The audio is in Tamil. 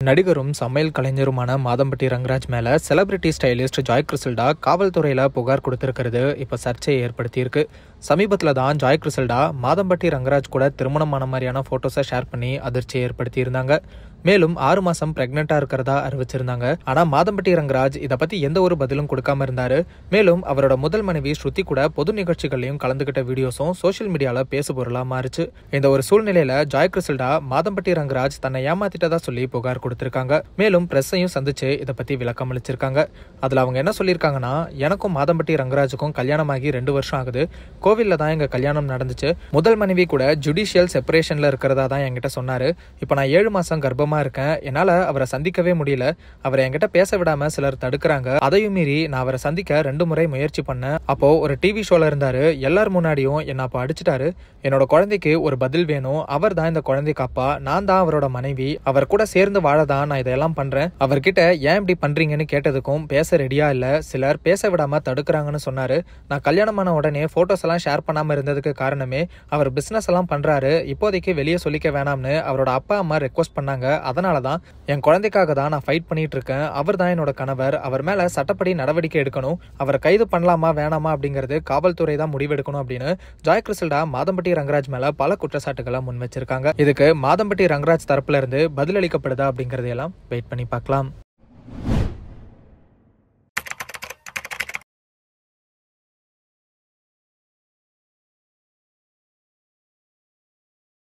நடிகரும் சமையல் கலைஞருமான மாதம்பட்டி ரங்கராஜ் மேல செலிபிரிட்டி ஸ்டைலிஸ்ட் ஜாய் கிறிசல்டா காவல்துறையில புகார் கொடுத்திருக்கிறது இப்ப சர்ச்சையை ஏற்படுத்தியிருக்கு. சமீபத்துல தான் ஜாய் கிறிசல்டா மாதம்பட்டி ரங்கராஜ் கூட திருமணமான மாதிரியான போட்டோஸை ஷேர் பண்ணி அதிர்ச்சியை ஏற்படுத்தி இருந்தாங்க. மேலும் 6 மாசம் பிரெக்னெண்டா இருக்கிறதா அறிவிச்சிருந்தாங்க. ஆனா மாதம்பட்டி ரங்கராஜ் இதை பத்தி எந்த ஒரு பதிலும் கொடுக்காம இருந்தாரு. மேலும் அவரோட முதல் மனைவி ஸ்ருதி கூட பொது நிகழ்ச்சிகளையும் கலந்துகிட்ட வீடியோஸும் சோசியல் மீடியால பேசு பொருளா மாறிச்சு. இந்த ஒரு சூழ்நிலையில ஜாய் கிறிசல்டா மாதம்பட்டி ரங்கராஜ் தன்னை ஏமாத்திட்டதா சொல்லி புகார் கொடுத்திருக்காங்க. மேலும் பிரஸ்ஸையும் சந்திச்சு இதை பத்தி விளக்கம் அளிச்சிருக்காங்க. அதுல அவங்க என்ன சொல்லியிருக்காங்கன்னா, எனக்கும் மாதம்பட்டி ரங்கராஜுக்கும் கல்யாணமாகி 2 வருஷம் ஆகுது. கோவில்ல தான் எங்க கல்யாணம் நடந்துச்சு. முதல் மனைவி கூட ஜுடிஷியல் செப்பரேஷன்ல இருக்கிறதா தான் என்கிட்ட சொன்னாரு. இப்ப நான் 7 மாசம் கர்ப்பமா இருக்கேன். என்னால அவரை சந்திக்கவே முடியல. அவரை என்கிட்ட பேச விடாம சிலர் தடுக்கிறாங்க. அதையும் மீறி நான் அவரை சந்திக்க 2 முறை முயற்சி பண்ணேன். அப்போ ஒரு டிவி ஷோல இருந்தாரு. எல்லார் முன்னாடியும் என்ன அப்ப அடிச்சுட்டாரு. என்னோட குழந்தைக்கு ஒரு பதில் வேணும். அவர் தான் இந்த குழந்தைக்கு அப்பா. நான் தான் அவரோட மனைவி. அவர் கூட சேர்ந்து வாழதான் நான் இதெல்லாம் பண்றேன். அவர்கிட்ட ஏன் இப்படி பண்றீங்கன்னு கேட்டதுக்கும் பேச ரெடியா இல்ல. சிலர் பேச விடாம தடுக்கிறாங்கன்னு சொன்னாரு. நான் கல்யாணமான உடனே போட்டோஸ் எல்லாம் ஷேர் பண்ணாம இருந்ததுக்கு காரணமே அவர் பிசினஸ் எல்லாம் பண்றாரு. இப்போதைக்கு வெளியே சொல்லிக்க வேணாம்னு அவரோட அப்பா அம்மா ரெக்வஸ்ட் பண்ணாங்க. அதனாலதான் என் குழந்தைக்காக தான் நான் ஃபைட் பண்ணிட்டு இருக்கேன். அவர் தான் என்னோட கணவர். அவர் மேல சட்டப்படி நடவடிக்கை எடுக்கணும். அவரை கைது பண்ணலாமா வேணாமா அப்படிங்கிறது காவல்துறை தான் முடிவெடுக்கணும் அப்படின்னு ஜாய் கிறிசல்டா மாதம்பட்டி ரங்கராஜ் மேல பல குற்றச்சாட்டுகளை முன் வச்சிருக்காங்க. இதுக்கு மாதம்பட்டி ரங்கராஜ் தரப்புல இருந்து பதிலளிக்கப்படுதா அப்படிங்கறதையெல்லாம் வெயிட் பண்ணி பார்க்கலாம்.